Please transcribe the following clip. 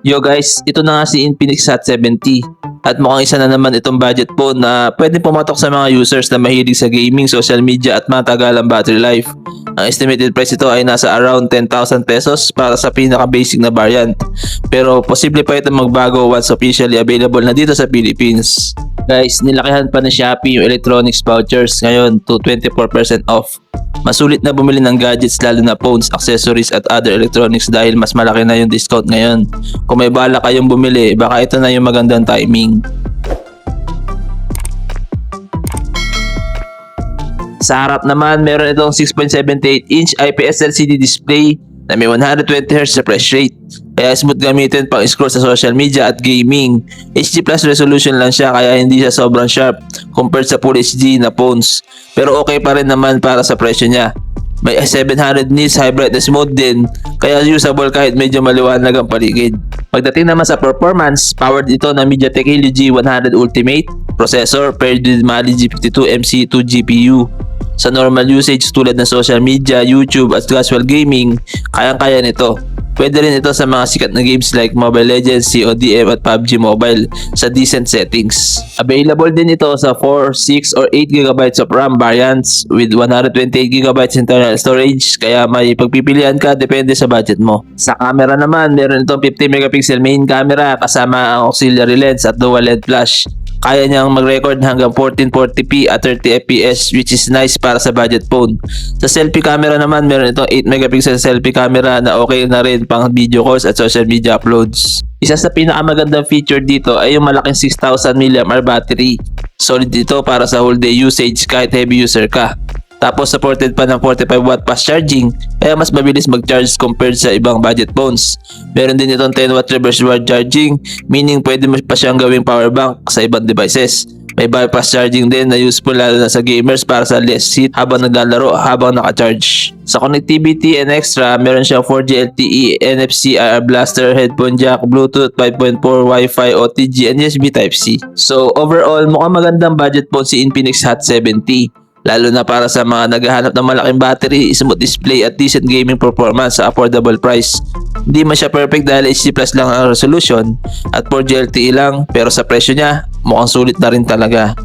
Yo guys, ito na nga si Infinix Hot 70 at mukhang isa na naman itong budget phone na pwede pumatok sa mga users na mahilig sa gaming, social media at matagalang battery life. Ang estimated price ito ay nasa around 10,000 pesos para sa pinaka basic na variant. Pero posible pa ito magbago once officially available na dito sa Philippines. Guys, nilakihan pa ng Shopee yung electronics vouchers ngayon to 24% off. Masulit na bumili ng gadgets lalo na phones, accessories at other electronics dahil mas malaki na yung discount ngayon. Kung may bala kayong bumili, baka ito na yung magandang timing. Sa harap naman, meron itong 6.78-inch IPS LCD display na may 120Hz refresh rate. Kaya smooth gamitin pang scroll sa social media at gaming. HD plus resolution lang siya kaya hindi siya sobrang sharp compared sa Full HD na phones. Pero okay pa rin naman para sa presyo niya. May 700 nits high brightness mode din kaya usable kahit medyo maliwanag ang paligid. Pagdating naman sa performance, powered ito ng MediaTek Helio G100 Ultimate processor paired with Mali G52 MC2 GPU. Sa normal usage tulad ng social media, YouTube at casual gaming, kayang-kaya nito. Pwede rin ito sa mga sikat na games like Mobile Legends, CODM at PUBG Mobile sa decent settings. Available din ito sa 4, 6 or 8GB of RAM variants with 128GB internal storage kaya may pagpipilian ka depende sa budget mo. Sa camera naman, meron itong 50MP main camera kasama ang auxiliary lens at dual LED flash. Kaya niyang mag-record hanggang 1440p at 30fps which is nice para sa budget phone. Sa selfie camera naman, meron itong 8MP selfie camera na okay na rin pang video calls at social media uploads. Isa sa pinakamagandang feature dito ay yung malaking 6000 mAh battery. Solid ito para sa whole day usage kahit heavy user ka. Tapos supported pa ng 45W fast charging kaya mas mabilis mag-charge compared sa ibang budget phones. Meron din itong 10W reverse wire charging meaning pwede mo pa siyang gawing power bank sa ibang devices. May bypass charging din na useful lalo na sa gamers para sa less heat habang naglalaro habang naka-charge. Sa connectivity and extra, meron siyang 4G LTE, NFC, IR blaster, headphone jack, Bluetooth 5.4, Wi-Fi, OTG, and USB Type-C. So overall, mukhang magandang budget phone si Infinix Hot 70. Lalo na para sa mga naghahanap ng malaking battery, smooth display at decent gaming performance sa affordable price. Hindi man siya perfect dahil HD plus lang ang resolution at 4G LTE lang pero sa presyo niya mukhang sulit na rin talaga.